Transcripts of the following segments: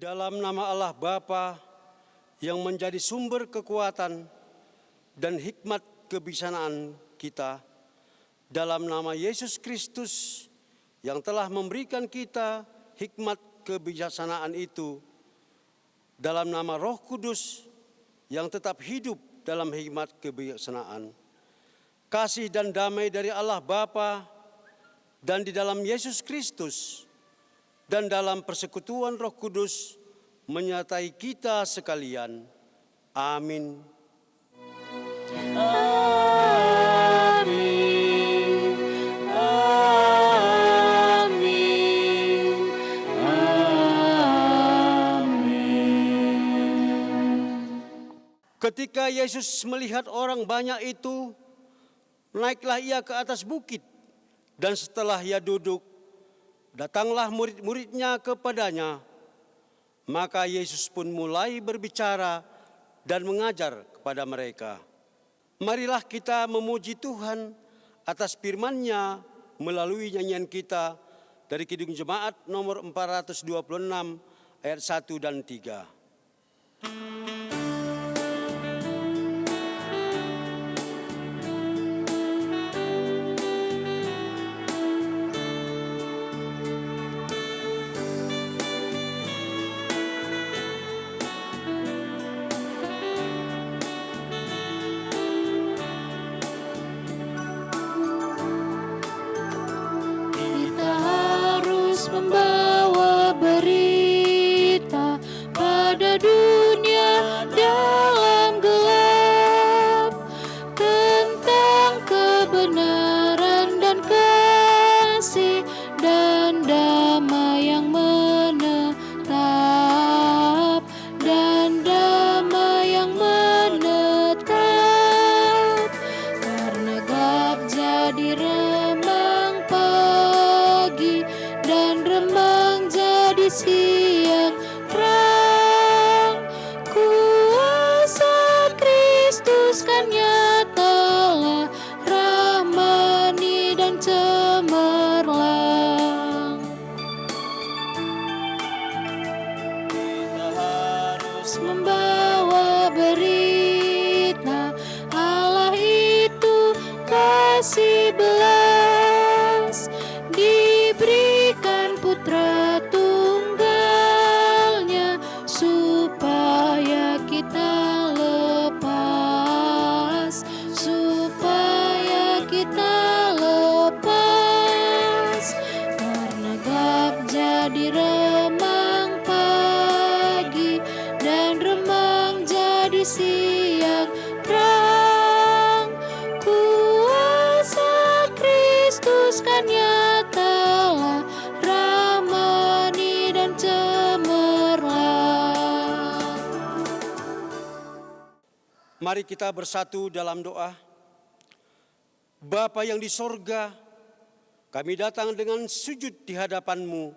Dalam nama Allah Bapa yang menjadi sumber kekuatan dan hikmat kebijaksanaan kita, dalam nama Yesus Kristus yang telah memberikan kita hikmat kebijaksanaan itu, dalam nama Roh Kudus yang tetap hidup dalam hikmat kebijaksanaan, kasih dan damai dari Allah Bapa dan di dalam Yesus Kristus dan dalam persekutuan Roh Kudus menyertai kita sekalian. Amin. Amin. Amin. Amin. Ketika Yesus melihat orang banyak itu, naiklah ia ke atas bukit, dan setelah ia duduk, datanglah murid-muridnya kepadanya. Maka Yesus pun mulai berbicara dan mengajar kepada mereka. Marilah kita memuji Tuhan atas firman-Nya melalui nyanyian kita dari Kidung Jemaat nomor 426 ayat 1 dan 3. Membawa berita pada dunia dalam gelap tentang kebenaran dan kasih dan damai yang menetap, dan damai yang menetap, karena gelap jadi remang pagi dan remang jadi siang terang. Kuasa Kristus kan nyatalah, rahmani dan cemerlang. Kita harus membawa berita Allah itu kasih belas, diberikan putra tunggalnya supaya kita lepas, supaya kita lepas, karena gelap jadi remang pagi dan remang jadi siang terang. Kuasa Kristus kan nyatalah, rahmani dan cemerlang. Mari kita bersatu dalam doa. Bapa yang di sorga, kami datang dengan sujud di hadapan-Mu.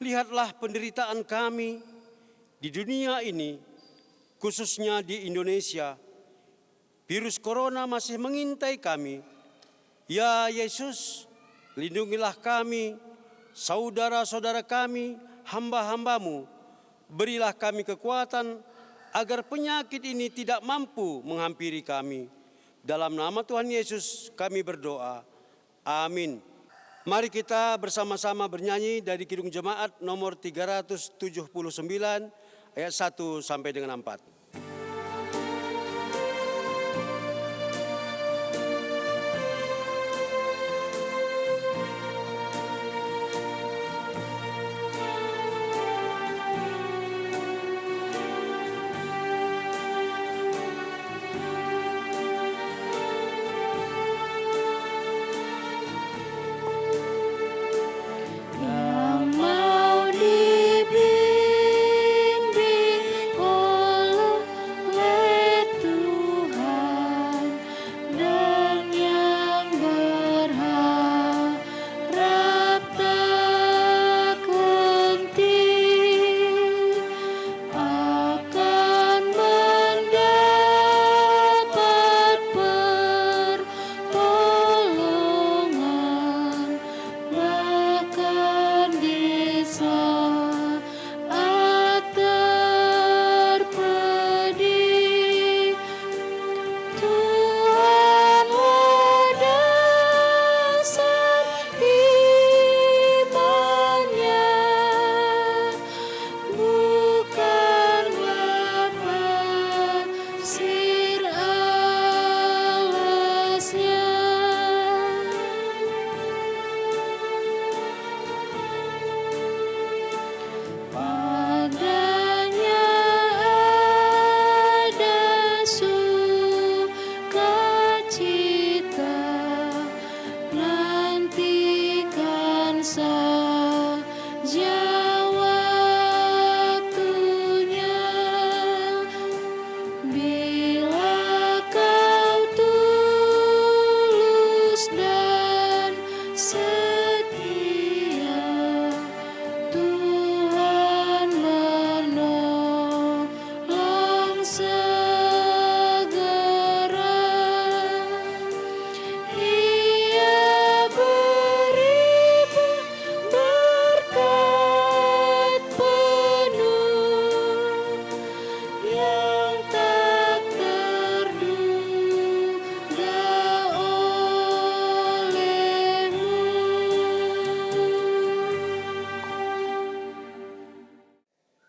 Lihatlah penderitaan kami di dunia ini, khususnya di Indonesia. Virus corona masih mengintai kami. Ya Yesus, lindungilah kami, saudara-saudara kami, hamba-hamba-Mu. Berilah kami kekuatan agar penyakit ini tidak mampu menghampiri kami. Dalam nama Tuhan Yesus kami berdoa. Amin. Mari kita bersama-sama bernyanyi dari Kidung Jemaat nomor 379 ayat 1 sampai dengan 4. Yang mau dibimbing oleh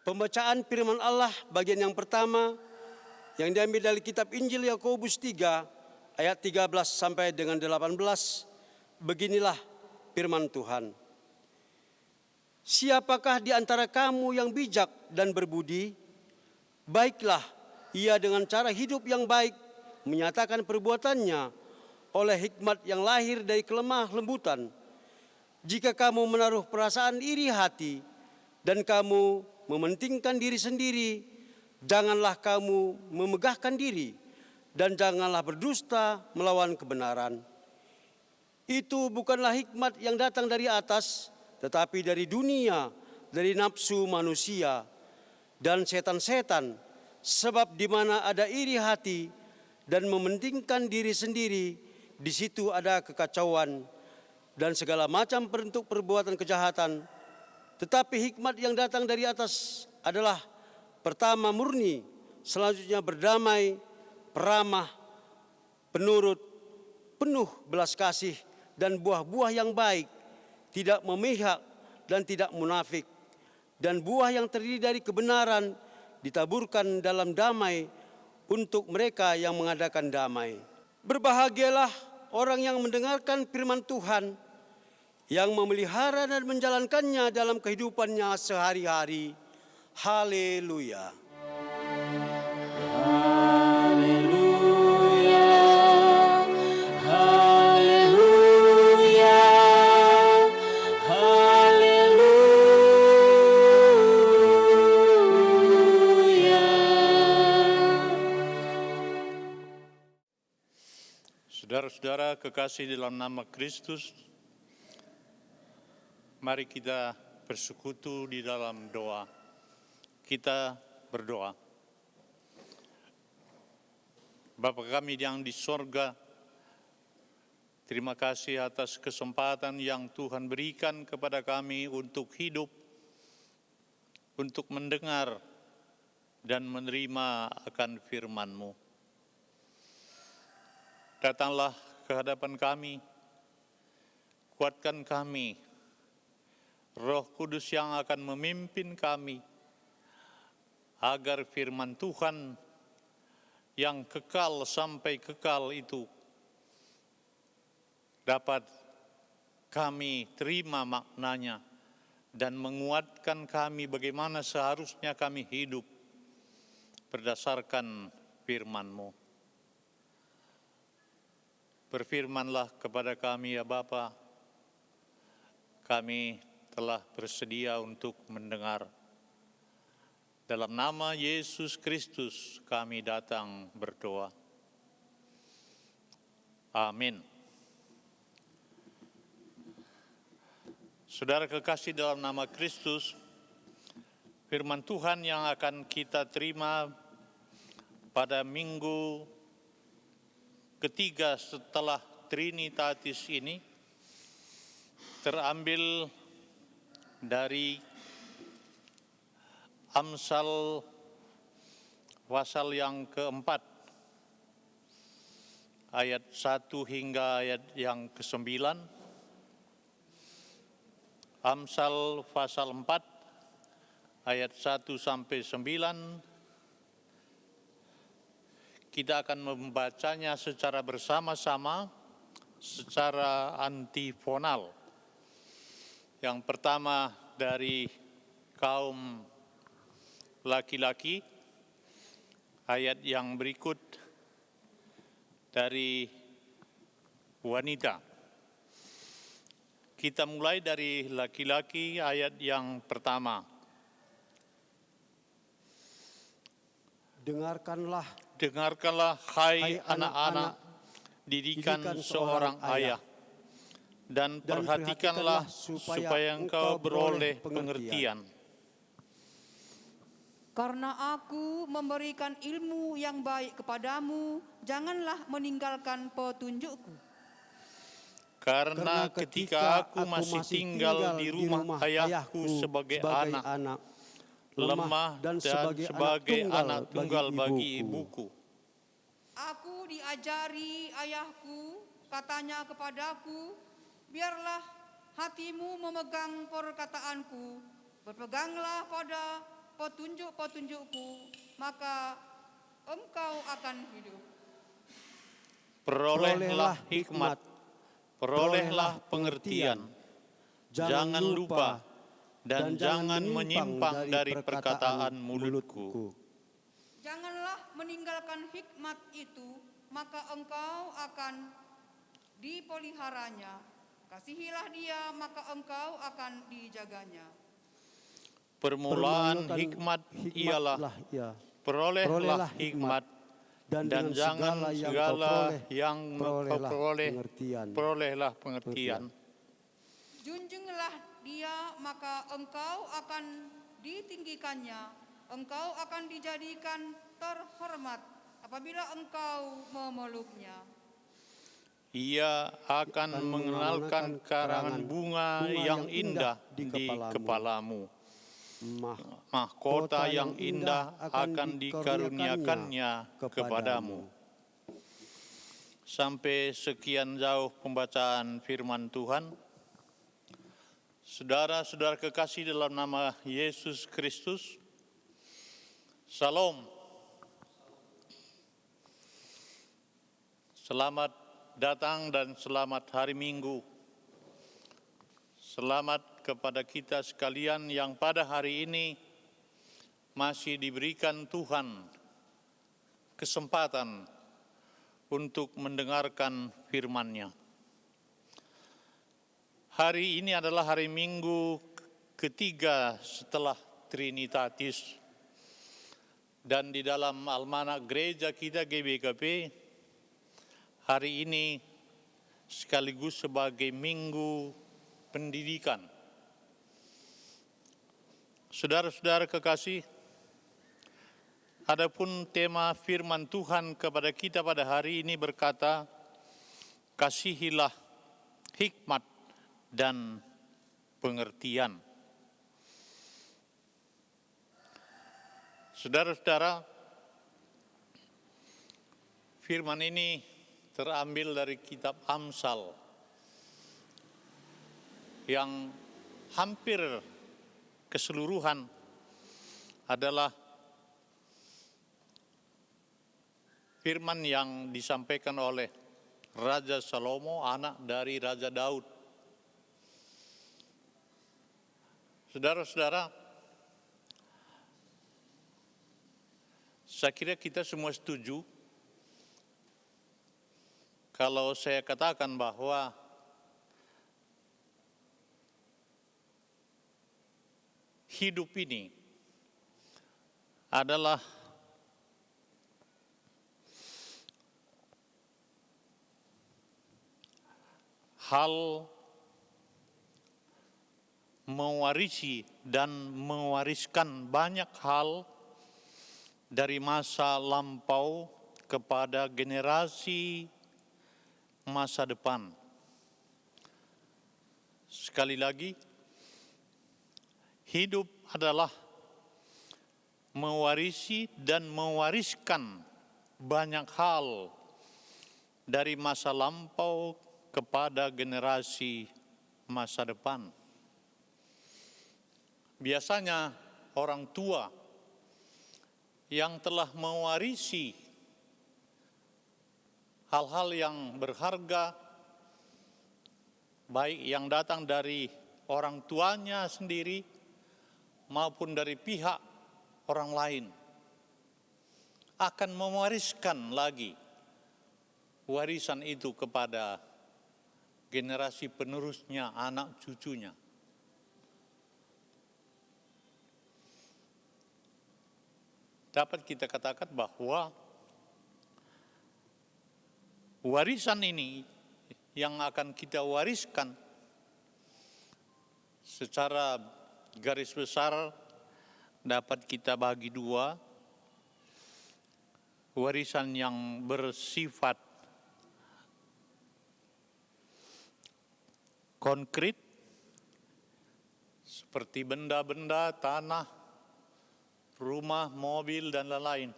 Pembacaan firman Allah bagian yang pertama yang diambil dari kitab Injil Yakobus 3 ayat 13 sampai dengan 18. Beginilah firman Tuhan. Siapakah di antara kamu yang bijak dan berbudi? Baiklah ia dengan cara hidup yang baik menyatakan perbuatannya oleh hikmat yang lahir dari kelemah lembutan. Jika kamu menaruh perasaan iri hati dan kamu mementingkan diri sendiri, janganlah kamu memegahkan diri dan janganlah berdusta melawan kebenaran. Itu bukanlah hikmat yang datang dari atas, tetapi dari dunia, dari nafsu manusia dan setan-setan. Sebab di mana ada iri hati dan mementingkan diri sendiri, di situ ada kekacauan dan segala macam bentuk perbuatan kejahatan. Tetapi hikmat yang datang dari atas adalah pertama murni, selanjutnya berdamai, peramah, penurut, penuh belas kasih dan buah-buah yang baik, tidak memihak dan tidak munafik. Dan buah yang terdiri dari kebenaran ditaburkan dalam damai untuk mereka yang mengadakan damai. Berbahagialah orang yang mendengarkan firman Tuhan, yang memelihara dan menjalankannya dalam kehidupannya sehari-hari. Haleluya. Haleluya, haleluya, haleluya. Saudara-saudara kekasih dalam nama Kristus, mari kita bersekutu di dalam doa. Kita berdoa. Bapa kami yang di sorga, terima kasih atas kesempatan yang Tuhan berikan kepada kami untuk hidup, untuk mendengar dan menerima akan firman-Mu. Datanglah ke hadapan kami, kuatkan kami, Roh Kudus yang akan memimpin kami, agar firman Tuhan yang kekal sampai kekal itu dapat kami terima maknanya dan menguatkan kami bagaimana seharusnya kami hidup berdasarkan firman-Mu. Berfirmanlah kepada kami ya Bapa, kami telah bersedia untuk mendengar. Dalam nama Yesus Kristus kami datang berdoa. Amin. Saudara kekasih dalam nama Kristus, firman Tuhan yang akan kita terima pada minggu ketiga setelah Trinitatis ini terambil dari Amsal pasal yang keempat, ayat 1 hingga ayat yang ke-9. Amsal pasal 4, ayat 1 sampai 9. Kita akan membacanya secara bersama-sama, secara antifonal. Yang pertama dari kaum laki-laki, ayat yang berikut dari wanita. Kita mulai dari laki-laki, ayat yang pertama. Dengarkanlah hai anak-anak, didikan seorang ayah, dan perhatikanlah supaya engkau beroleh pengertian. Karena aku memberikan ilmu yang baik kepadamu, janganlah meninggalkan petunjukku. Karena ketika aku masih tinggal di rumah ayahku sebagai anak, lemah dan sebagai anak tunggal bagi ibuku. Aku diajari ayahku, katanya kepadaku, biarlah hatimu memegang perkataanku, berpeganglah pada petunjuk-petunjukku, maka engkau akan hidup. Perolehlah hikmat, perolehlah pengertian. Jangan lupa dan jangan menyimpang dari perkataan mulutku. Janganlah meninggalkan hikmat itu, maka engkau akan dipeliharanya. Kasihilah dia, maka engkau akan dijaganya. Permulaan hikmat ialah perolehlah hikmat, dan jangan segala yang engkau perolehlah pengertian. Junjunglah dia, maka engkau akan ditinggikannya. Engkau akan dijadikan terhormat apabila engkau memeluknya. Ia akan mengenalkan karangan bunga yang indah di kepalamu. Mahkota yang indah akan dikaruniakannya kepadamu. Sampai sekian jauh pembacaan firman Tuhan. Saudara-saudara kekasih dalam nama Yesus Kristus, Salam. Selamat datang dan selamat hari Minggu. Selamat kepada kita sekalian yang pada hari ini masih diberikan Tuhan kesempatan untuk mendengarkan firman-Nya. Hari ini adalah hari Minggu ketiga setelah Trinitatis. Dan di dalam almanak gereja kita GBKP, hari ini sekaligus sebagai Minggu Pendidikan. Saudara-saudara kekasih, adapun tema firman Tuhan kepada kita pada hari ini berkata, kasihilah hikmat dan pengertian. Saudara-saudara, firman ini terambil dari kitab Amsal yang hampir keseluruhan adalah firman yang disampaikan oleh Raja Salomo, anak dari Raja Daud. Saudara-saudara, saya kira kita semua setuju kalau saya katakan bahwa hidup ini adalah hal mewarisi dan mewariskan banyak hal dari masa lampau kepada generasi masa depan. Sekali lagi, hidup adalah mewarisi dan mewariskan banyak hal dari masa lampau kepada generasi masa depan. Biasanya orang tua yang telah mewarisi hal-hal yang berharga, baik yang datang dari orang tuanya sendiri maupun dari pihak orang lain, akan mewariskan lagi warisan itu kepada generasi penerusnya, anak cucunya. Dapat kita katakan bahwa warisan ini yang akan kita wariskan secara garis besar dapat kita bagi dua. Warisan yang bersifat konkret seperti benda-benda, tanah, rumah, mobil, dan lain-lain.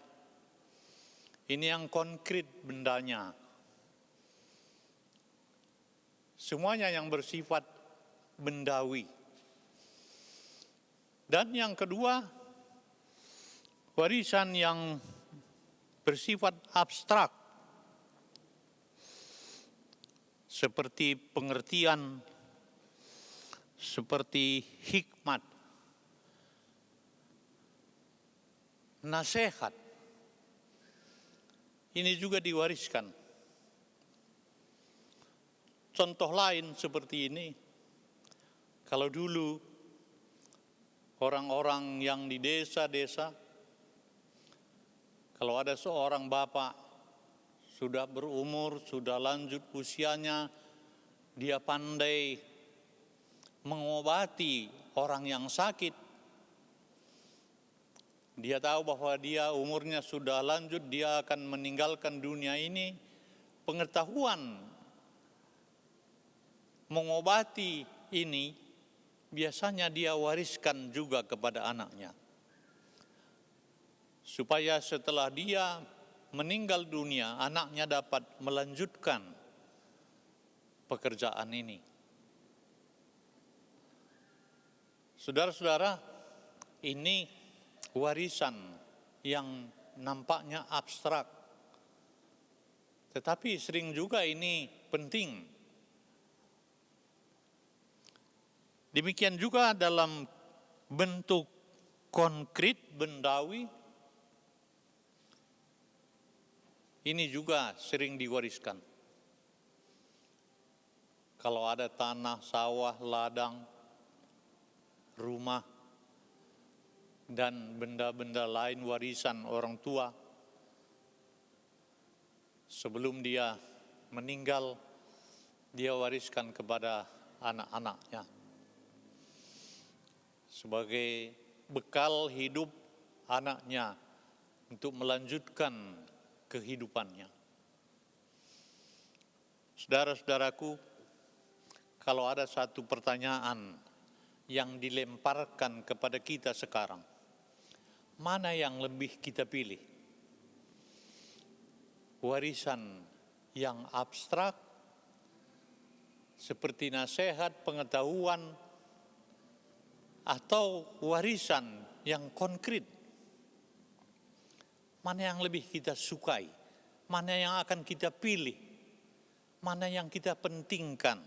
Ini yang konkret bendanya. Semuanya yang bersifat bendawi. Dan yang kedua, warisan yang bersifat abstrak, seperti pengertian, seperti hikmat, nasihat. Ini juga diwariskan. Contoh lain seperti ini, kalau dulu orang-orang yang di desa-desa, kalau ada seorang bapak sudah berumur, sudah lanjut usianya, dia pandai mengobati orang yang sakit. Dia tahu bahwa dia umurnya sudah lanjut, dia akan meninggalkan dunia ini. Pengetahuan mengobati ini biasanya dia wariskan juga kepada anaknya. Supaya setelah dia meninggal dunia, anaknya dapat melanjutkan pekerjaan ini. Saudara-saudara, ini warisan yang nampaknya abstrak, tetapi sering juga ini penting. Demikian juga dalam bentuk konkret bendawi, ini juga sering diwariskan. Kalau ada tanah, sawah, ladang, rumah, dan benda-benda lain warisan orang tua, sebelum dia meninggal, dia wariskan kepada anak-anaknya sebagai bekal hidup anaknya untuk melanjutkan kehidupannya. Saudara-saudaraku, kalau ada satu pertanyaan yang dilemparkan kepada kita sekarang, mana yang lebih kita pilih? Warisan yang abstrak seperti nasihat, pengetahuan, atau warisan yang konkret? Mana yang lebih kita sukai? Mana yang akan kita pilih? Mana yang kita pentingkan?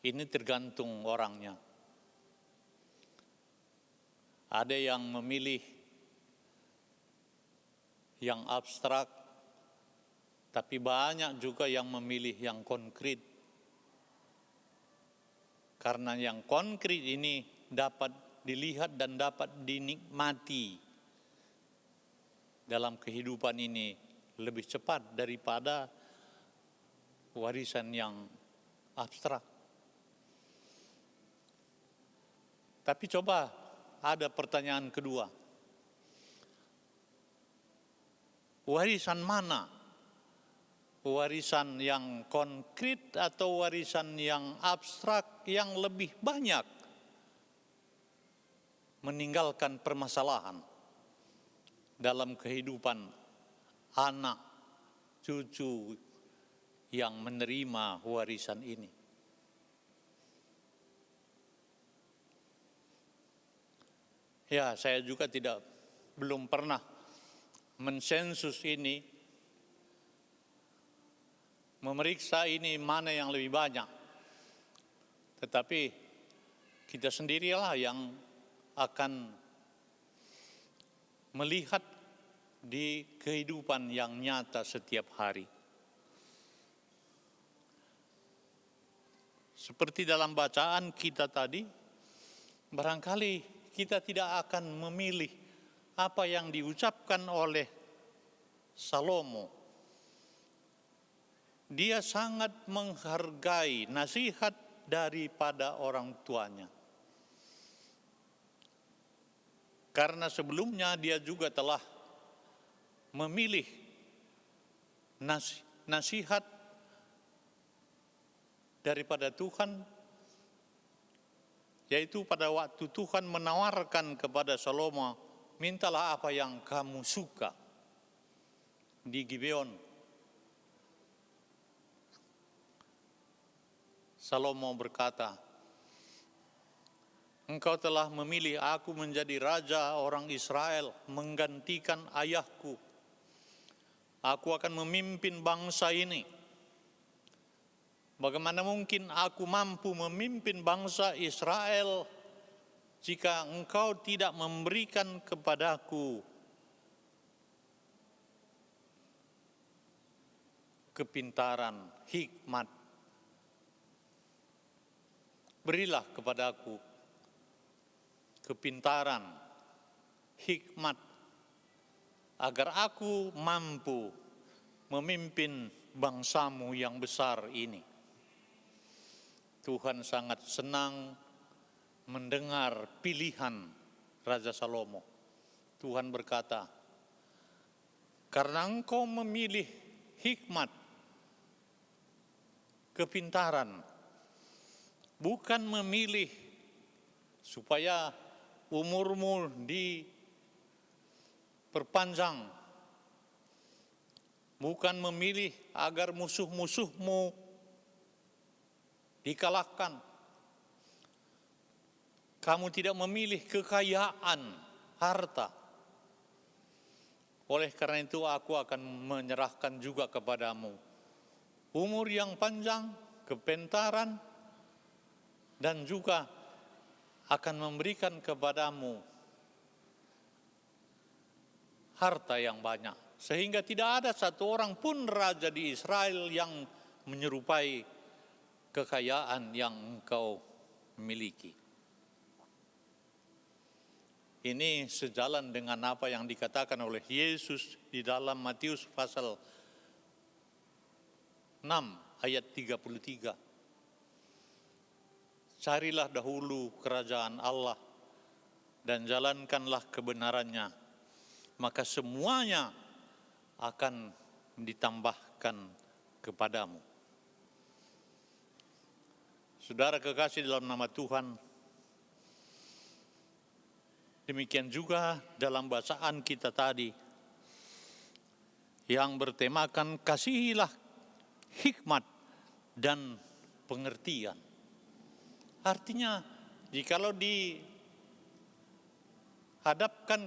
Ini tergantung orangnya. Ada yang memilih yang abstrak, tapi banyak juga yang memilih yang konkret. Karena yang konkret ini dapat dilihat dan dapat dinikmati dalam kehidupan ini lebih cepat daripada warisan yang abstrak. Tapi coba ada pertanyaan kedua. Warisan mana? Warisan yang konkret atau warisan yang abstrak yang lebih banyak meninggalkan permasalahan dalam kehidupan anak, cucu yang menerima warisan ini? Ya, saya juga belum pernah mensensus ini, memeriksa ini mana yang lebih banyak. Tetapi kita sendirilah yang akan melihat di kehidupan yang nyata setiap hari. Seperti dalam bacaan kita tadi, barangkali kita tidak akan memilih apa yang diucapkan oleh Salomo. Dia sangat menghargai nasihat daripada orang tuanya. Karena sebelumnya dia juga telah memilih nasihat daripada Tuhan, yaitu pada waktu Tuhan menawarkan kepada Salomo, mintalah apa yang kamu suka di Gibeon. Salomo berkata, Engkau telah memilih aku menjadi raja orang Israel, menggantikan ayahku. Aku akan memimpin bangsa ini. Bagaimana mungkin aku mampu memimpin bangsa Israel jika engkau tidak memberikan kepadaku kepintaran, hikmat. Berilah kepadaku kepintaran, hikmat, agar aku mampu memimpin bangsamu yang besar ini. Tuhan sangat senang mendengar pilihan Raja Salomo. Tuhan berkata, karena engkau memilih hikmat, kepintaran, bukan memilih supaya umurmu diperpanjang, bukan memilih agar musuh-musuhmu dikalahkan. Kamu tidak memilih kekayaan, harta. Oleh karena itu aku akan menyerahkan juga kepadamu umur yang panjang, kepintaran, dan juga akan memberikan kepadamu harta yang banyak. Sehingga tidak ada satu orang pun raja di Israel yang menyerupai kekayaan yang engkau miliki. Ini sejalan dengan apa yang dikatakan oleh Yesus di dalam Matius pasal 6 ayat 33. Carilah dahulu kerajaan Allah dan jalankanlah kebenarannya, maka semuanya akan ditambahkan kepadamu. Saudara kekasih dalam nama Tuhan, demikian juga dalam bacaan kita tadi yang bertemakan kasihilah hikmat dan pengertian. Artinya, jikalau dihadapkan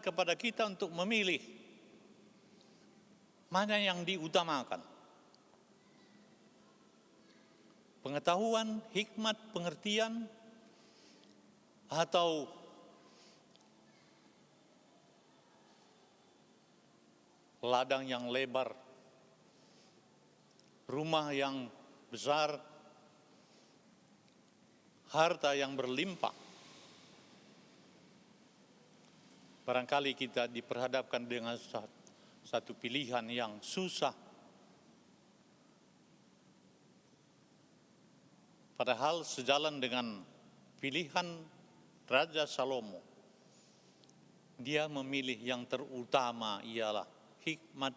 kepada kita untuk memilih mana yang diutamakan, pengetahuan, hikmat, pengertian, atau ladang yang lebar, rumah yang besar, harta yang berlimpah. Barangkali kita diperhadapkan dengan satu pilihan yang susah. Padahal sejalan dengan pilihan Raja Salomo, dia memilih yang terutama ialah hikmat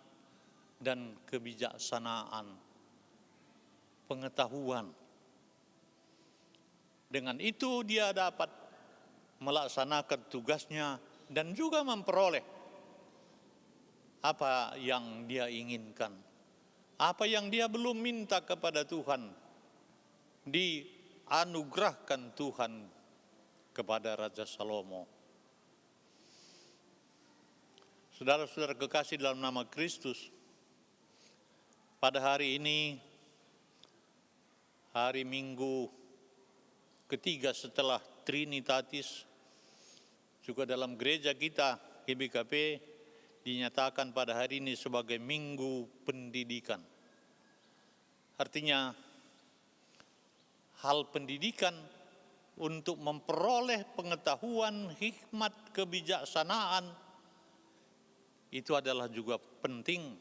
dan kebijaksanaan, pengetahuan. Dengan itu dia dapat melaksanakan tugasnya dan juga memperoleh apa yang dia inginkan. Apa yang dia belum minta kepada Tuhan, dianugerahkan Tuhan kepada Raja Salomo. Saudara-saudara kekasih dalam nama Kristus, pada hari ini, hari Minggu ketiga setelah Trinitatis, juga dalam gereja kita GBKP dinyatakan pada hari ini sebagai Minggu Pendidikan. Artinya hal pendidikan untuk memperoleh pengetahuan, hikmat, kebijaksanaan itu adalah juga penting.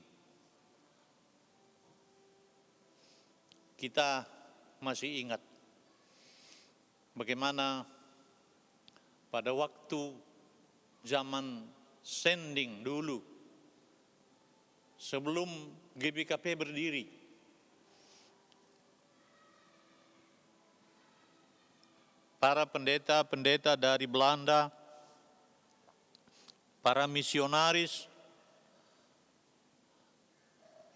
Kita masih ingat bagaimana pada waktu zaman sending dulu, sebelum GBKP berdiri, para pendeta-pendeta dari Belanda, para misionaris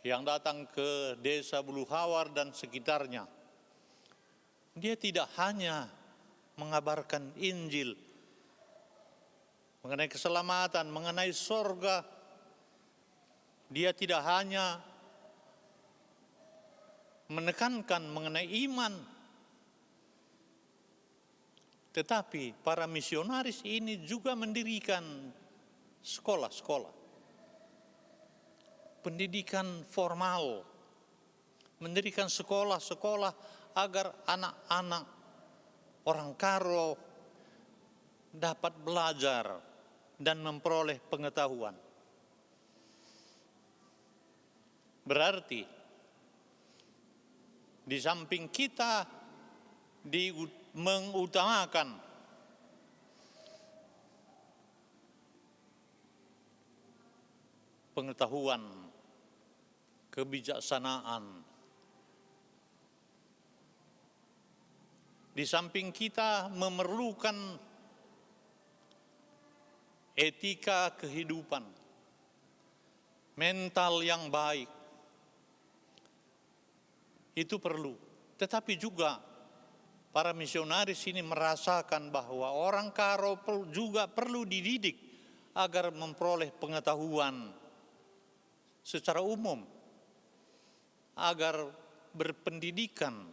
yang datang ke desa Buluhawar dan sekitarnya, dia tidak hanya mengabarkan Injil, mengenai keselamatan, mengenai sorga. Dia tidak hanya menekankan mengenai iman, tetapi para misionaris ini juga mendirikan sekolah-sekolah, pendidikan formal, mendirikan sekolah-sekolah agar anak-anak orang Karo dapat belajar dan memperoleh pengetahuan. Berarti di samping kita mengutamakan pengetahuan, kebijaksanaan, di samping kita memerlukan etika kehidupan, mental yang baik, itu perlu. Tetapi juga para misionaris ini merasakan bahwa orang Karo juga perlu dididik agar memperoleh pengetahuan secara umum, agar berpendidikan,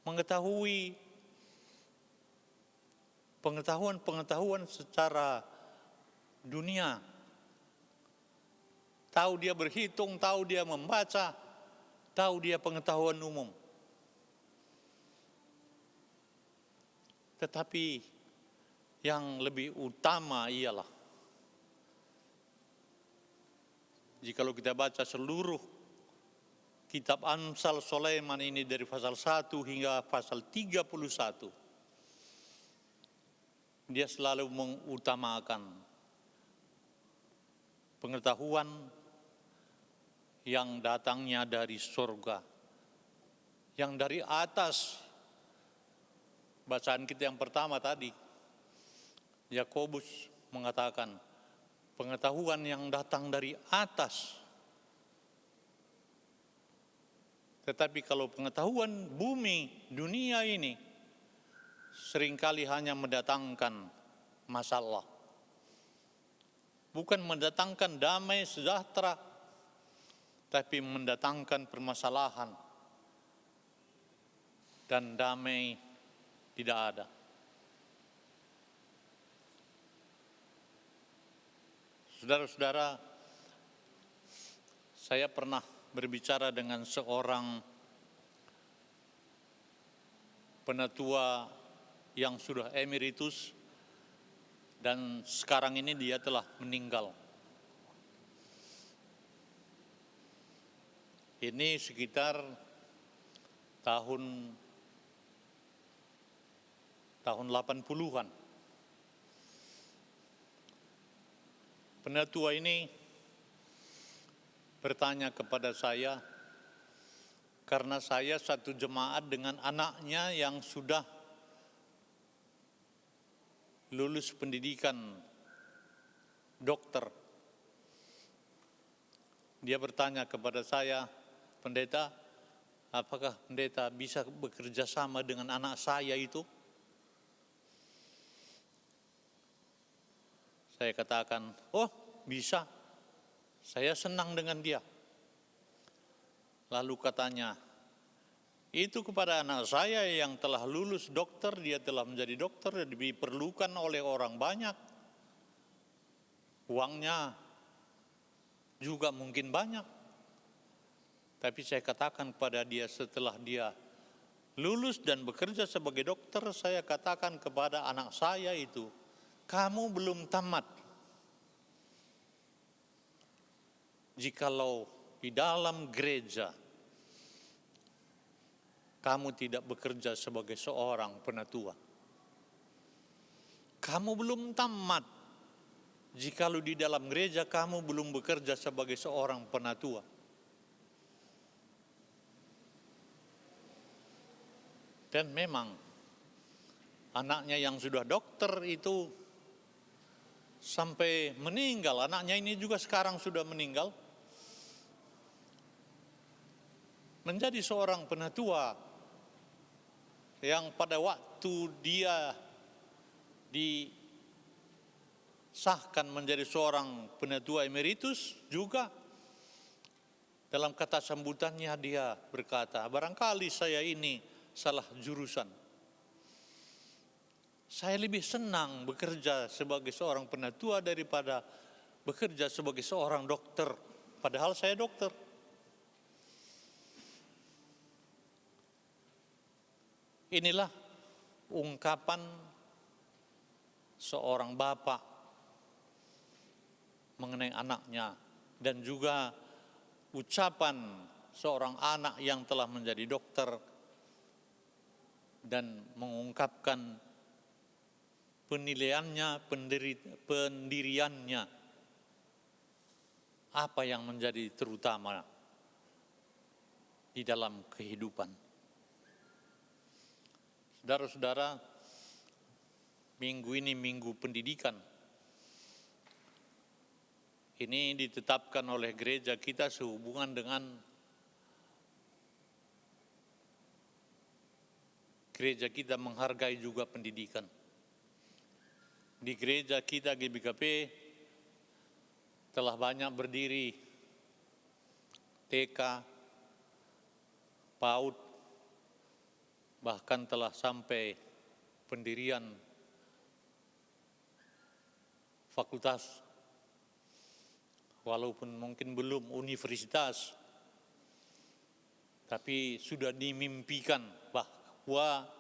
mengetahui pengetahuan secara dunia, tahu dia berhitung, tahu dia membaca, tahu dia pengetahuan umum. Tetapi yang lebih utama ialah jikalau kita baca seluruh kitab Amsal Sulaiman ini dari pasal 1 hingga pasal 31, dia selalu mengutamakan pengetahuan yang datangnya dari surga, yang dari atas. Bacaan kita yang pertama tadi, Yakobus mengatakan pengetahuan yang datang dari atas. Tetapi kalau pengetahuan bumi, dunia ini, seringkali hanya mendatangkan masalah. Bukan mendatangkan damai sejahtera, tapi mendatangkan permasalahan. Dan damai tidak ada. Saudara-saudara, saya pernah berbicara dengan seorang penatua yang sudah emeritus dan sekarang ini dia telah meninggal. Ini sekitar tahun 80-an. Penatua ini bertanya kepada saya, karena saya satu jemaat dengan anaknya yang sudah lulus pendidikan dokter. Dia bertanya kepada saya, pendeta, apakah pendeta bisa bekerja sama dengan anak saya itu? Saya katakan, oh bisa, saya senang dengan dia. Lalu katanya, itu kepada anak saya yang telah lulus dokter, dia telah menjadi dokter, dan diperlukan oleh orang banyak. Uangnya juga mungkin banyak. Tapi saya katakan kepada dia setelah dia lulus dan bekerja sebagai dokter, saya katakan kepada anak saya itu, kamu belum tamat. Jikalau di dalam gereja kamu tidak bekerja sebagai seorang penatua, kamu belum tamat. Jikalau di dalam gereja kamu belum bekerja sebagai seorang penatua. Dan memang anaknya yang sudah dokter itu sampai meninggal, anaknya ini juga sekarang sudah meninggal, menjadi seorang penatua yang pada waktu dia disahkan menjadi seorang penatua emeritus juga dalam kata sambutannya dia berkata, barangkali saya ini salah jurusan. Saya lebih senang bekerja sebagai seorang penatua daripada bekerja sebagai seorang dokter, padahal saya dokter. Inilah ungkapan seorang bapak mengenai anaknya, dan juga ucapan seorang anak yang telah menjadi dokter dan mengungkapkan penilaiannya, pendiriannya, apa yang menjadi terutama di dalam kehidupan. Saudara-saudara, minggu ini minggu pendidikan. Ini ditetapkan oleh gereja kita sehubungan dengan gereja kita menghargai juga pendidikan. Di gereja kita GBKP telah banyak berdiri TK, PAUD, bahkan telah sampai pendirian fakultas, walaupun mungkin belum universitas, tapi sudah dimimpikan bahwa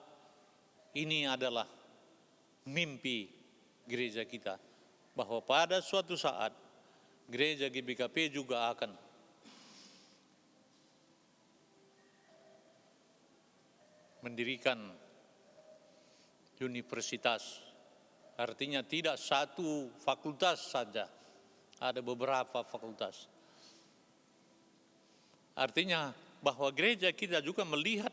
ini adalah mimpi gereja kita, bahwa pada suatu saat gereja GBKP juga akan mendirikan universitas. Artinya tidak satu fakultas saja, ada beberapa fakultas. Artinya bahwa gereja kita juga melihat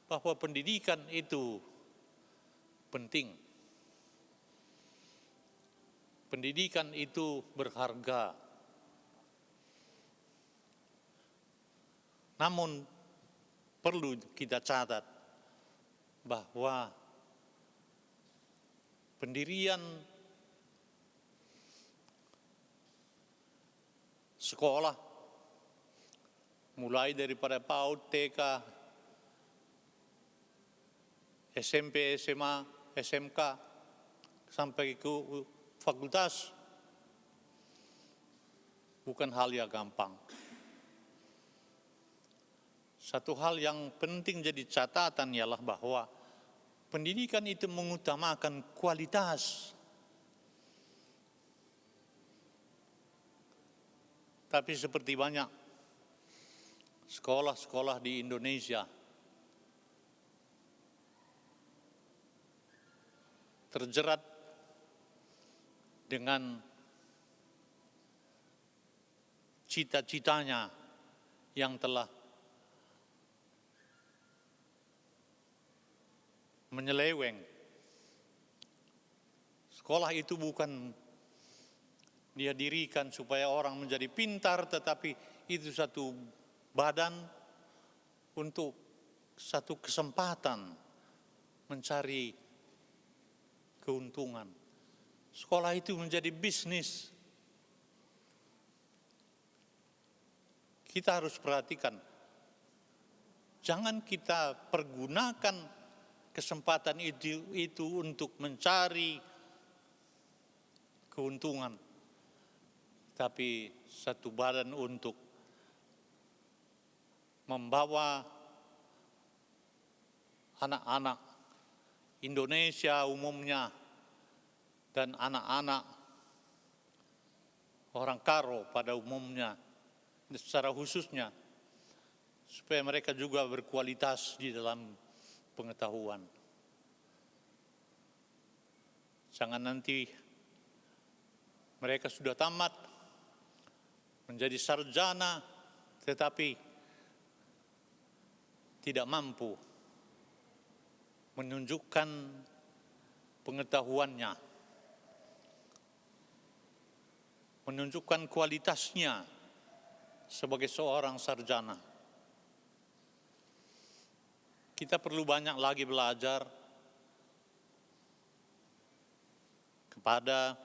bahwa pendidikan itu penting. Pendidikan itu berharga. Namun perlu kita catat bahwa pendirian sekolah mulai daripada PAUD, TK, SMP, SMA, SMK sampai ke fakultas bukan hal yang gampang. Satu hal yang penting jadi catatan ialah bahwa pendidikan itu mengutamakan kualitas. Tapi seperti banyak sekolah-sekolah di Indonesia terjerat dengan cita-citanya yang telah menyeleweng. Sekolah itu bukan dia dirikan supaya orang menjadi pintar, tetapi itu satu badan untuk satu kesempatan mencari keuntungan. Sekolah itu menjadi bisnis. Kita harus perhatikan, jangan kita pergunakan kesempatan itu untuk mencari keuntungan, tapi satu badan untuk membawa anak-anak Indonesia umumnya dan anak-anak orang Karo pada umumnya, secara khususnya, supaya mereka juga berkualitas di dalam pengetahuan. Jangan nanti mereka sudah tamat, menjadi sarjana, tetapi tidak mampu menunjukkan pengetahuannya, menunjukkan kualitasnya sebagai seorang sarjana. kita perlu banyak lagi belajar kepada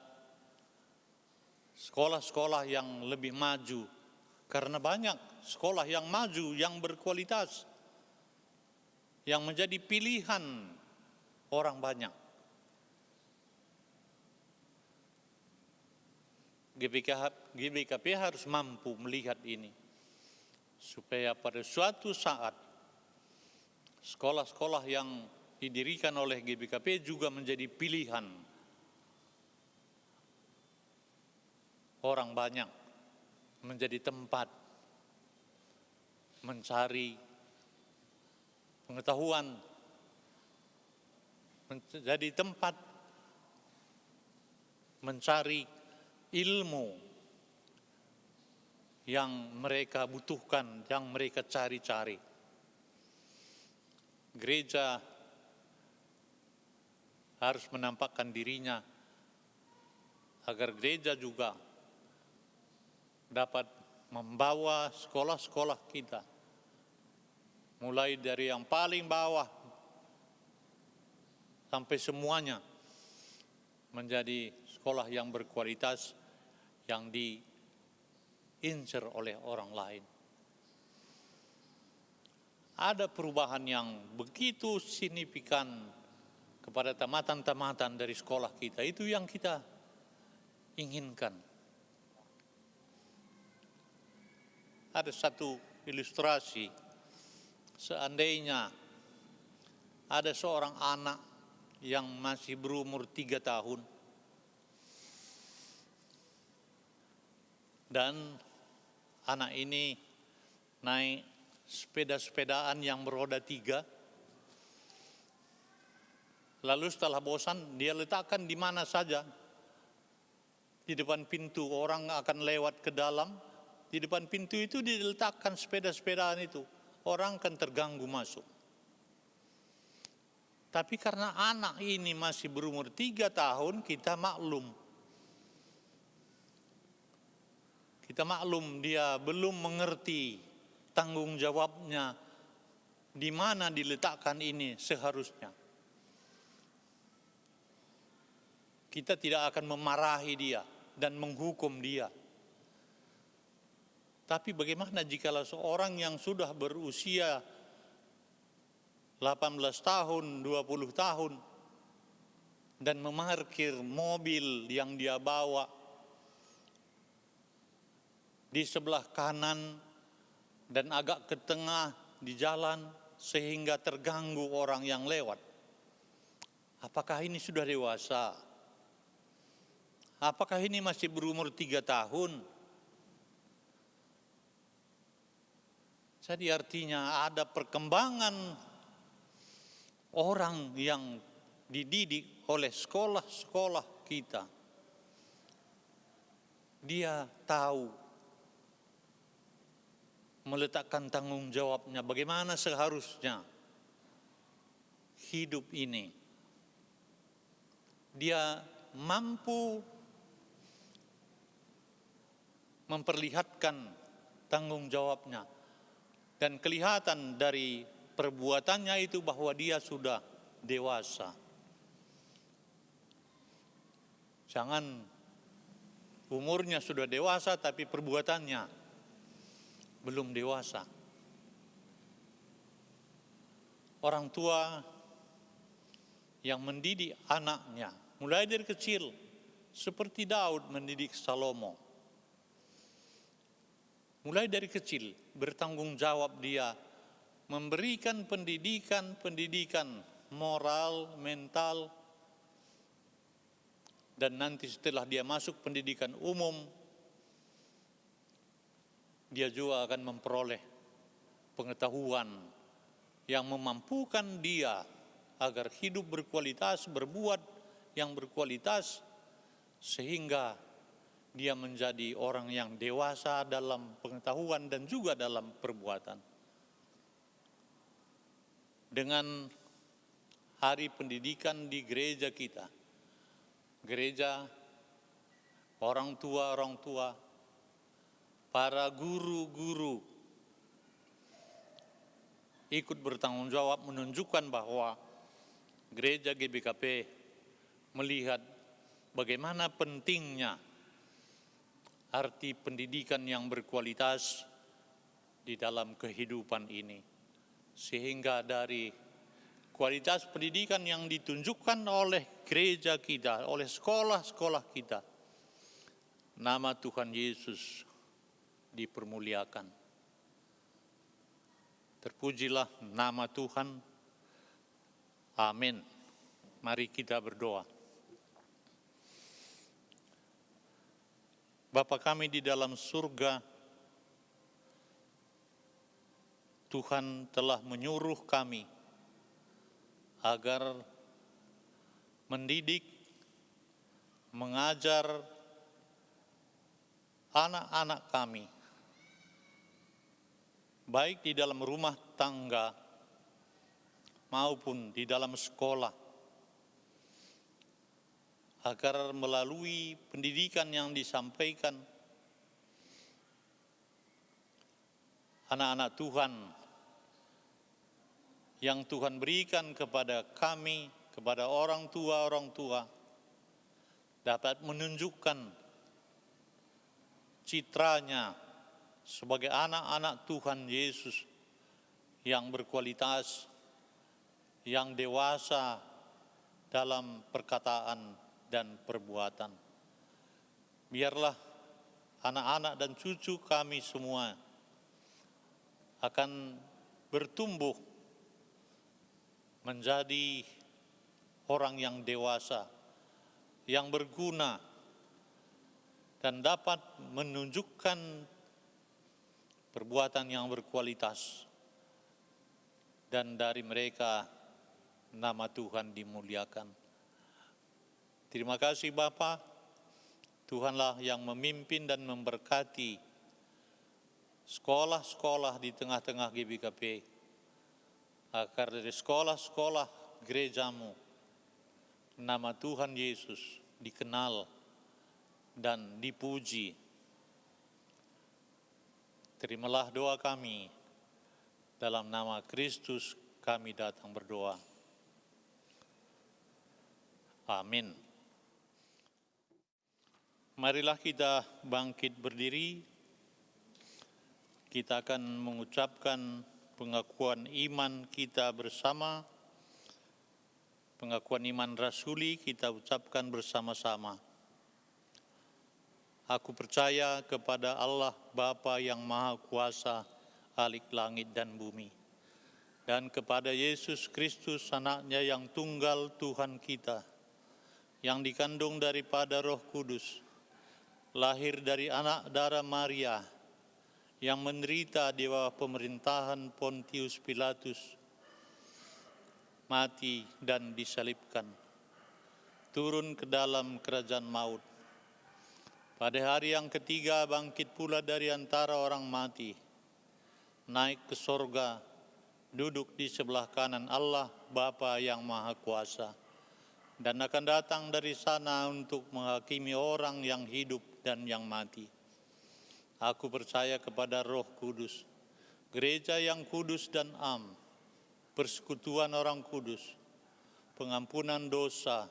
sekolah-sekolah yang lebih maju, karena banyak sekolah yang maju, yang berkualitas, yang menjadi pilihan orang banyak. GBKP harus mampu melihat ini, supaya pada suatu saat sekolah-sekolah yang didirikan oleh GBKP juga menjadi pilihan orang banyak, menjadi tempat mencari pengetahuan, menjadi tempat mencari ilmu yang mereka butuhkan, yang mereka cari-cari. Gereja harus menampakkan dirinya agar gereja juga dapat membawa sekolah-sekolah kita, mulai dari yang paling bawah sampai semuanya menjadi sekolah yang berkualitas, yang diincar oleh orang lain. Ada perubahan yang begitu signifikan kepada tamatan-tamatan dari sekolah kita. Itu yang kita inginkan. Ada satu ilustrasi, seandainya ada seorang anak yang masih berumur 3 tahun dan anak ini naik sepeda-sepedaan yang beroda 3, lalu setelah bosan dia letakkan di mana saja, di depan pintu, orang akan lewat ke dalam, di depan pintu itu diletakkan sepeda-sepedaan itu, orang akan terganggu masuk. Tapi karena anak ini masih berumur 3 tahun, kita maklum. Kita maklum dia belum mengerti tanggung jawabnya, di mana diletakkan ini seharusnya. Kita tidak akan memarahi dia dan menghukum dia. Tapi bagaimana jikalau seorang yang sudah berusia 18 tahun, 20 tahun, dan memarkir mobil yang dia bawa di sebelah kanan dan agak ke tengah di jalan sehingga terganggu orang yang lewat. Apakah ini sudah dewasa? Apakah ini masih berumur 3 tahun? Jadi artinya ada perkembangan orang yang dididik oleh sekolah-sekolah kita. Dia tahu meletakkan tanggung jawabnya, bagaimana seharusnya hidup ini. Dia mampu memperlihatkan tanggung jawabnya. Dan kelihatan dari perbuatannya itu bahwa dia sudah dewasa. Jangan umurnya sudah dewasa tapi perbuatannya belum dewasa. Orang tua yang mendidik anaknya mulai dari kecil, seperti Daud mendidik Salomo. Mulai dari kecil bertanggung jawab dia memberikan pendidikan moral, mental, dan nanti setelah dia masuk pendidikan umum, dia juga akan memperoleh pengetahuan yang memampukan dia agar hidup berkualitas, berbuat yang berkualitas, sehingga dia menjadi orang yang dewasa dalam pengetahuan dan juga dalam perbuatan. Dengan hari pendidikan di gereja kita, gereja, orang tua, para guru-guru ikut bertanggung jawab menunjukkan bahwa gereja GBKP melihat bagaimana pentingnya arti pendidikan yang berkualitas di dalam kehidupan ini. Sehingga dari kualitas pendidikan yang ditunjukkan oleh gereja kita, oleh sekolah-sekolah kita, nama Tuhan Yesus dipermuliakan. Terpujilah nama Tuhan. Amin. Mari kita berdoa. Bapa kami di dalam surga, Tuhan telah menyuruh kami agar mendidik, mengajar anak-anak kami, baik di dalam rumah tangga maupun di dalam sekolah, agar melalui pendidikan yang disampaikan, anak-anak Tuhan yang Tuhan berikan kepada kami, kepada orang tua dapat menunjukkan citranya sebagai anak-anak Tuhan Yesus yang berkualitas, yang dewasa dalam perkataan dan perbuatan. Biarlah anak-anak dan cucu kami semua akan bertumbuh menjadi orang yang dewasa, yang berguna, dan dapat menunjukkan perbuatan yang berkualitas. Dan dari mereka nama Tuhan dimuliakan. Terima kasih Bapa, Tuhanlah yang memimpin dan memberkati sekolah-sekolah di tengah-tengah GBKP, agar dari sekolah-sekolah gerejamu, nama Tuhan Yesus dikenal dan dipuji. Terimalah doa kami, dalam nama Kristus kami datang berdoa. Amin. Marilah kita bangkit berdiri. Kita akan mengucapkan pengakuan iman kita bersama. Pengakuan iman rasuli kita ucapkan bersama-sama. Aku percaya kepada Allah Bapa yang Maha Kuasa, Khalik langit dan bumi, dan kepada Yesus Kristus, Anaknya yang tunggal Tuhan kita, yang dikandung daripada Roh Kudus, lahir dari anak darah Maria, yang menderita di bawah pemerintahan Pontius Pilatus, mati dan disalibkan, turun ke dalam kerajaan maut. Pada hari yang ketiga bangkit pula dari antara orang mati, naik ke sorga, duduk di sebelah kanan Allah Bapa yang Maha Kuasa, dan akan datang dari sana untuk menghakimi orang yang hidup dan yang mati. Aku percaya kepada Roh Kudus, gereja yang kudus dan am, persekutuan orang kudus, pengampunan dosa,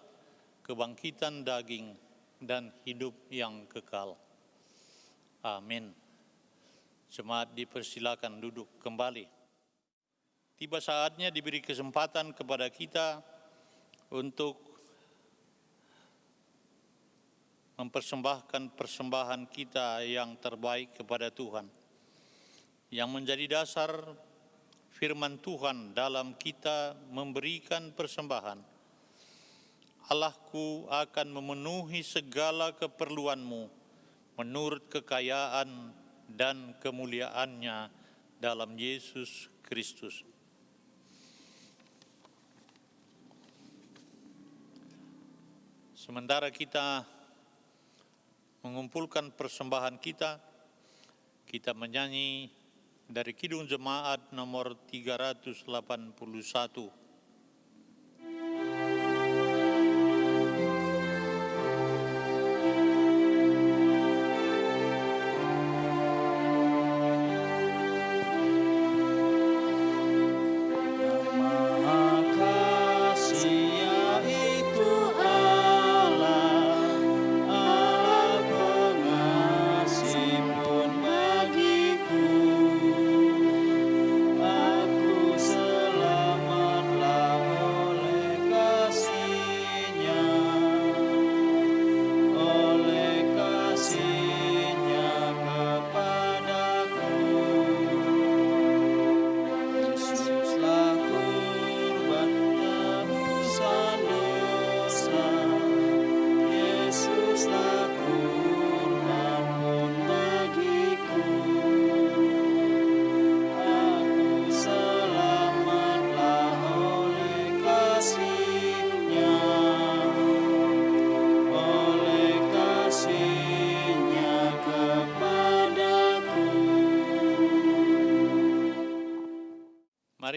kebangkitan daging, dan hidup yang kekal. Amin. Jemaat dipersilakan duduk kembali. Tiba saatnya diberi kesempatan kepada kita untuk mempersembahkan persembahan kita yang terbaik kepada Tuhan, yang menjadi dasar firman Tuhan dalam kita memberikan persembahan. Allahku akan memenuhi segala keperluanmu menurut kekayaan dan kemuliaannya dalam Yesus Kristus. Sementara kita mengumpulkan persembahan kita, kita menyanyi dari Kidung Jemaat nomor 381.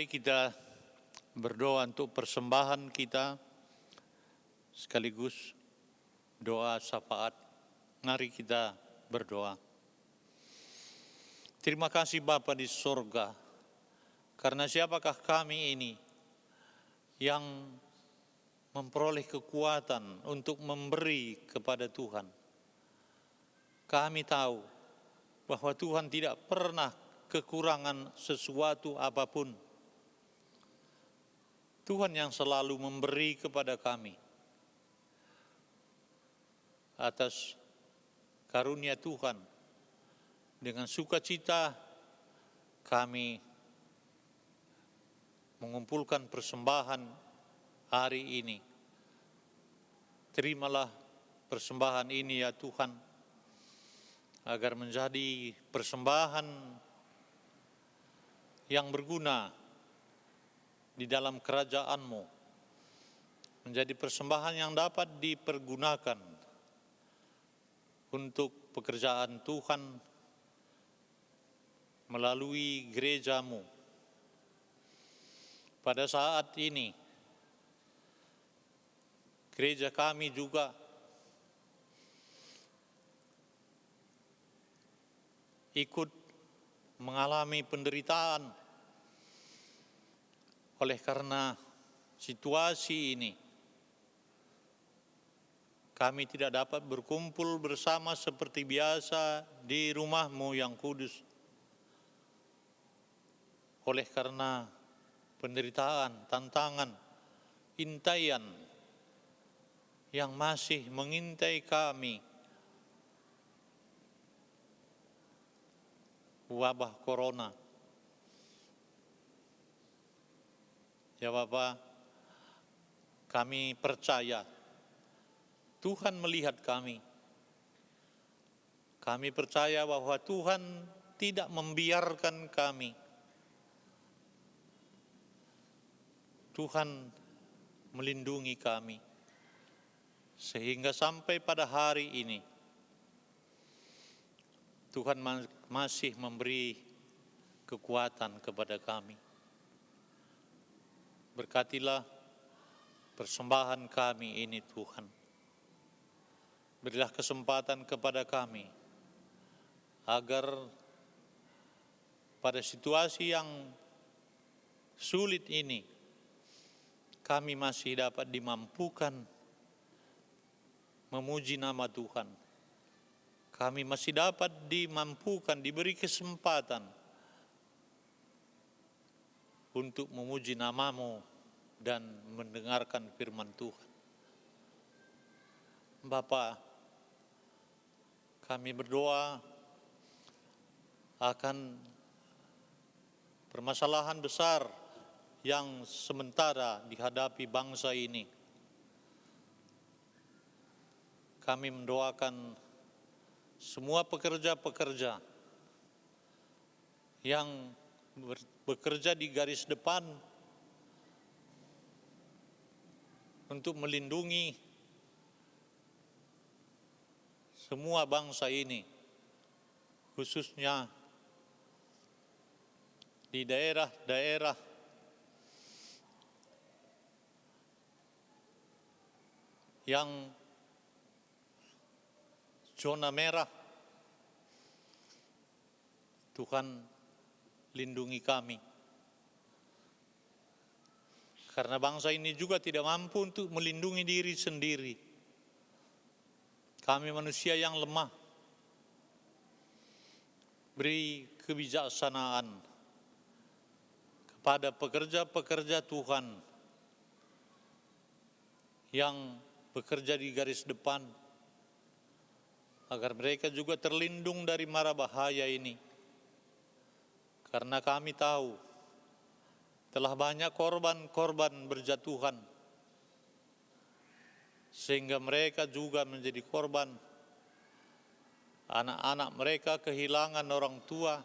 Mari kita berdoa untuk persembahan kita sekaligus doa syafaat. Mari kita berdoa. Terima kasih Bapa di sorga, karena siapakah kami ini yang memperoleh kekuatan untuk memberi kepada Tuhan. Kami tahu bahwa Tuhan tidak pernah kekurangan sesuatu apapun. Tuhan yang selalu memberi kepada kami. Atas karunia Tuhan, dengan sukacita kami mengumpulkan persembahan hari ini. Terimalah persembahan ini ya Tuhan, agar menjadi persembahan yang berguna di dalam kerajaan-Mu, menjadi persembahan yang dapat dipergunakan untuk pekerjaan Tuhan melalui gereja-Mu. Pada saat ini, gereja kami juga ikut mengalami penderitaan oleh karena situasi ini. Kami tidak dapat berkumpul bersama seperti biasa di rumah-Mu yang kudus. Oleh karena penderitaan, tantangan, intaian yang masih mengintai kami, wabah corona. Ya Bapa, kami percaya Tuhan melihat kami. Kami percaya bahwa Tuhan tidak membiarkan kami. Tuhan melindungi kami. Sehingga sampai pada hari ini, Tuhan masih memberi kekuatan kepada kami. Berkatilah persembahan kami ini Tuhan. Berilah kesempatan kepada kami agar pada situasi yang sulit ini kami masih dapat dimampukan memuji nama Tuhan. Kami masih dapat dimampukan, diberi kesempatan untuk memuji nama-Mu dan mendengarkan firman Tuhan. Bapa, kami berdoa akan permasalahan besar yang sementara dihadapi bangsa ini. Kami mendoakan semua pekerja-pekerja yang bekerja di garis depan untuk melindungi semua bangsa ini, khususnya di daerah-daerah yang zona merah. Tuhan lindungi kami. Karena bangsa ini juga tidak mampu untuk melindungi diri sendiri. Kami manusia yang lemah. Beri kebijaksanaan kepada pekerja-pekerja Tuhan yang bekerja di garis depan, agar mereka juga terlindung dari mara bahaya ini. Karena kami tahu telah banyak korban-korban berjatuhan, sehingga mereka juga menjadi korban. Anak-anak mereka kehilangan orang tua,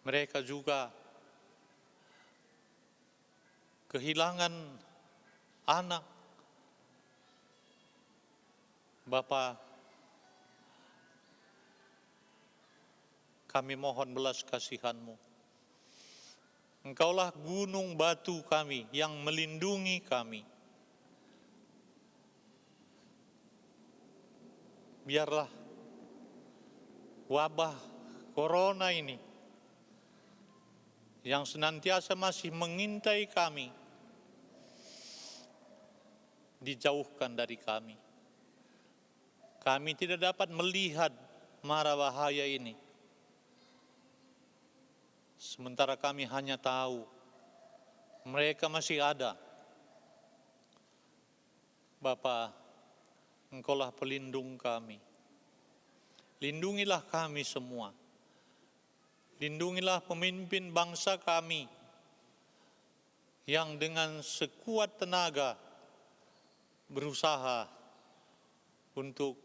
mereka juga kehilangan anak. Bapa, kami mohon belas kasihan-Mu. Engkaulah gunung batu kami yang melindungi kami. Biarlah wabah corona ini yang senantiasa masih mengintai kami, dijauhkan dari kami. Kami tidak dapat melihat mara bahaya ini. Sementara kami hanya tahu mereka masih ada. Bapa, Engkaulah pelindung kami. Lindungilah kami semua. Lindungilah pemimpin bangsa kami yang dengan sekuat tenaga berusaha untuk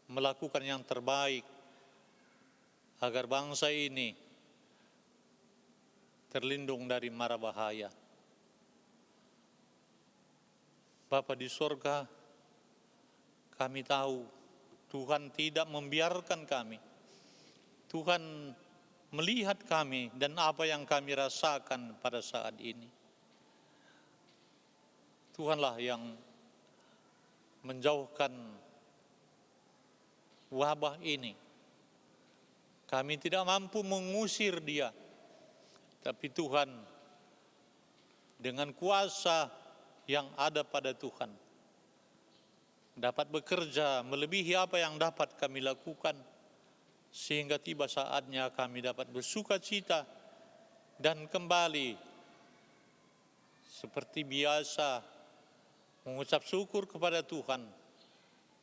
melakukan yang terbaik agar bangsa ini terlindung dari mara bahaya. Bapa di sorga, kami tahu Tuhan tidak membiarkan kami. Tuhan melihat kami dan apa yang kami rasakan pada saat ini. Tuhanlah yang menjauhkan wabah ini. Kami tidak mampu mengusir dia, tapi Tuhan dengan kuasa yang ada pada Tuhan dapat bekerja melebihi apa yang dapat kami lakukan, sehingga tiba saatnya kami dapat bersuka cita dan kembali seperti biasa mengucap syukur kepada Tuhan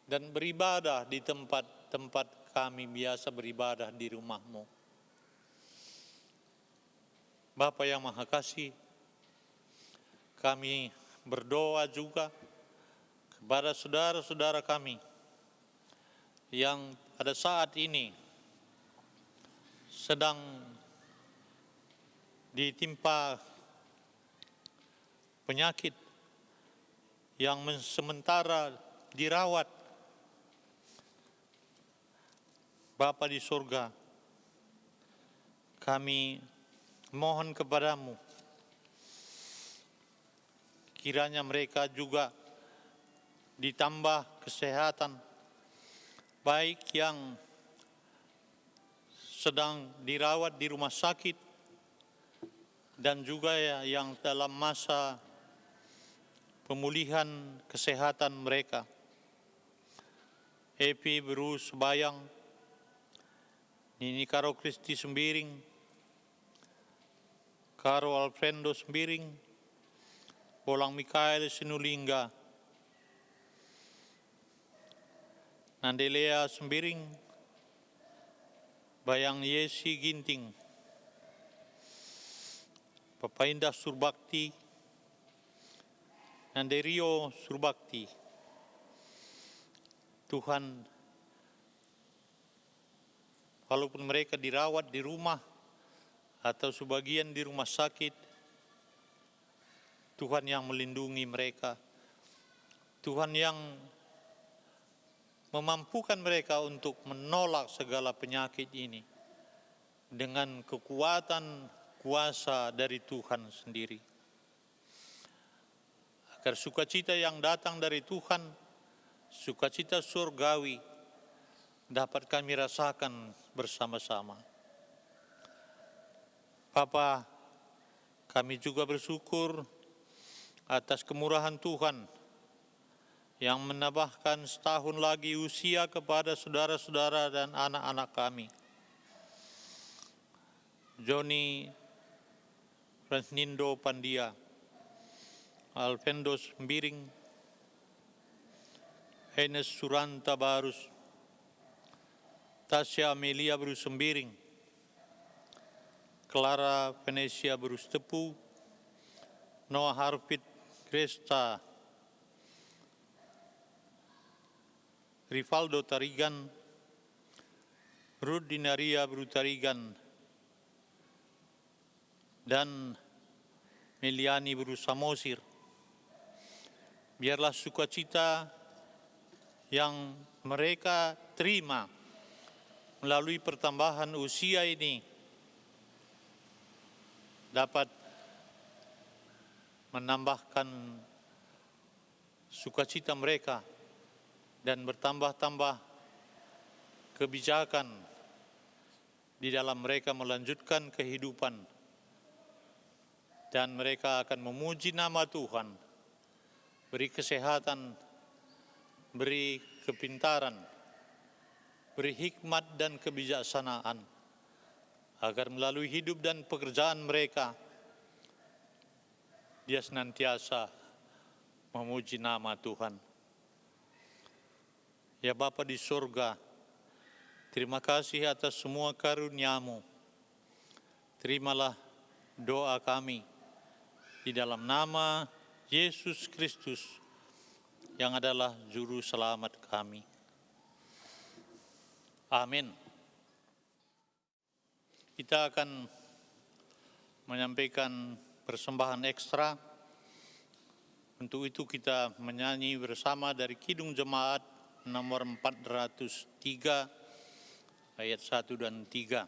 dan beribadah di tempat-tempat kami biasa beribadah di rumah-Mu. Bapa yang Maha Kasih, kami berdoa juga kepada saudara-saudara kami yang pada saat ini sedang ditimpa penyakit yang sementara dirawat. Bapa di surga, kami mohon kepadamu, kiranya mereka juga ditambah kesehatan, baik yang sedang dirawat di rumah sakit dan juga yang dalam masa pemulihan kesehatan mereka. Epi Berus Bayang, Nini Karo Kristi Sembiring, Karo Alfredo Sembiring, Bolang Mikael Sinulingga, Nandelea Sembiring, Bayang Yesi Ginting, Papa Indah Surbakti, Nanderio Surbakti. Tuhan, walaupun mereka dirawat di rumah atau sebagian di rumah sakit, Tuhan yang melindungi mereka. Tuhan yang memampukan mereka untuk menolak segala penyakit ini dengan kekuatan kuasa dari Tuhan sendiri. Agar sukacita yang datang dari Tuhan, sukacita surgawi, dapat kami rasakan bersama-sama. Bapa, kami juga bersyukur atas kemurahan Tuhan yang menambahkan setahun lagi usia kepada saudara-saudara dan anak-anak kami. Joni Fransnindo Pandia, Alfredo Sembiring, Enes Suranta Barus, Tasya Amelia Berus Sembiring, Clara Venesia Berus Tepu, Noah Harpit Kresta, Rivaldo Tarigan, Rudinaria Brutarigan, dan Meliani Berus Samosir. Biarlah sukacita yang mereka terima melalui pertambahan usia ini dapat menambahkan sukacita mereka dan bertambah-tambah kebijakan di dalam mereka melanjutkan kehidupan, dan mereka akan memuji nama Tuhan, beri kesehatan, beri kepintaran, beri hikmat dan kebijaksanaan, agar melalui hidup dan pekerjaan mereka, dia senantiasa memuji nama Tuhan. Ya Bapa di surga, terima kasih atas semua karunia-Mu. Terimalah doa kami di dalam nama Yesus Kristus yang adalah Juru Selamat kami. Amin. Kita akan menyampaikan persembahan ekstra. Untuk itu kita menyanyi bersama dari Kidung Jemaat nomor 403 ayat 1 dan 3.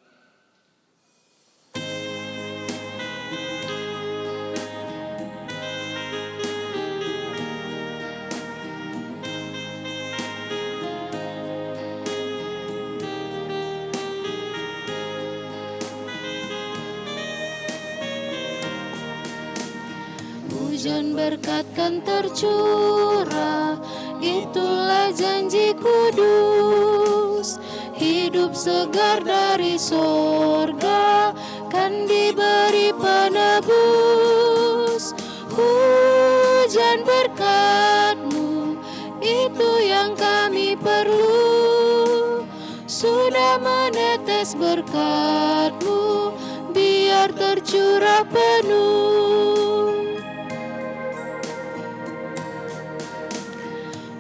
Hujan berkat kan tercurah, itulah janji kudus. Hidup segar dari sorga kan diberi penebus. Hujan berkat-Mu, itu yang kami perlu. Sudah menetes berkat-Mu, biar tercurah penuh.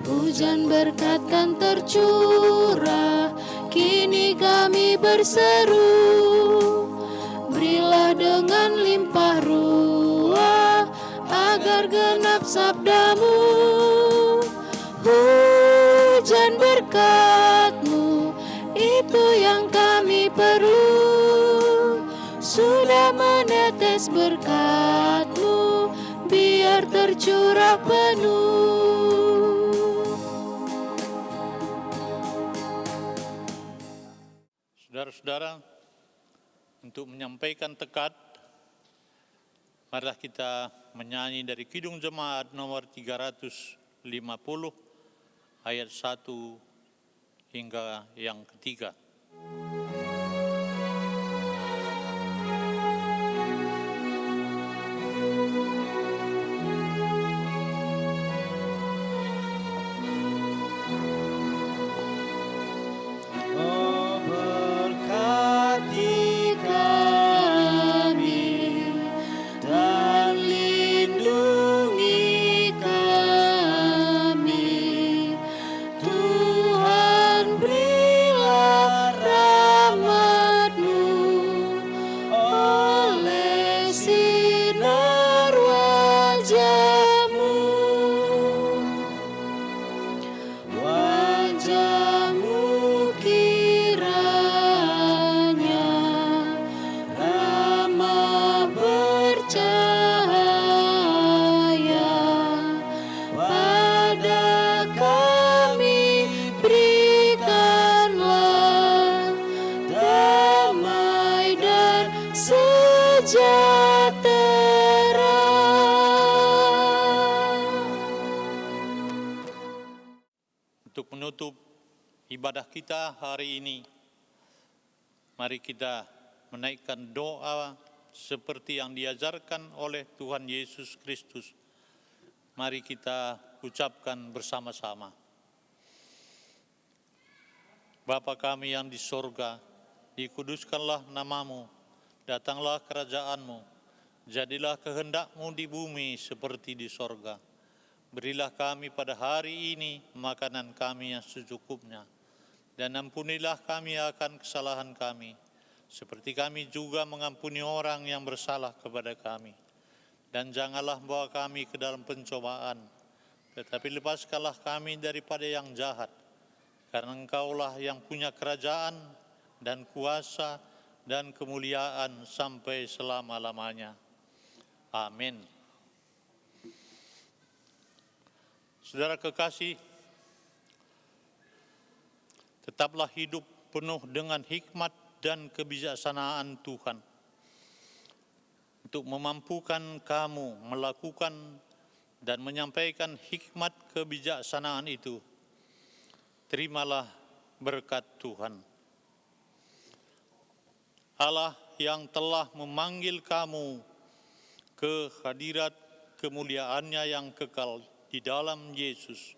Hujan berkat kan tercurah, kini kami berseru. Berilah dengan limpah ruah, agar genap sabda-Mu. Hujan berkat-Mu, itu yang kami perlu. Sudah menetes berkat-Mu, biar tercurah penuh. Saudara-saudara, untuk menyampaikan tekad, marilah kita menyanyi dari Kidung Jemaat nomor 350 ayat 1 hingga yang ketiga. Untuk menutup ibadah kita hari ini, mari kita menaikkan doa seperti yang diajarkan oleh Tuhan Yesus Kristus. Mari kita ucapkan bersama-sama. Bapa kami yang di sorga, dikuduskanlah nama-Mu, datanglah kerajaan-Mu, jadilah kehendak-Mu di bumi seperti di sorga. Berilah kami pada hari ini makanan kami yang secukupnya, dan ampunilah kami akan kesalahan kami, seperti kami juga mengampuni orang yang bersalah kepada kami. Dan janganlah bawa kami ke dalam pencobaan, tetapi lepaskanlah kami daripada yang jahat, karena Engkaulah yang punya kerajaan dan kuasa dan kemuliaan sampai selama-lamanya. Amin. Saudara kekasih, tetaplah hidup penuh dengan hikmat dan kebijaksanaan Tuhan untuk memampukan kamu melakukan dan menyampaikan hikmat kebijaksanaan itu. Terimalah berkat Tuhan. Allah yang telah memanggil kamu ke hadirat kemuliaannya yang kekal di dalam Yesus,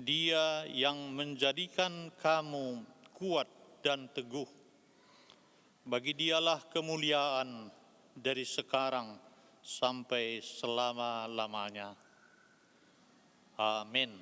Dia yang menjadikan kamu kuat dan teguh. Bagi Dialah kemuliaan dari sekarang sampai selama-lamanya. Amin.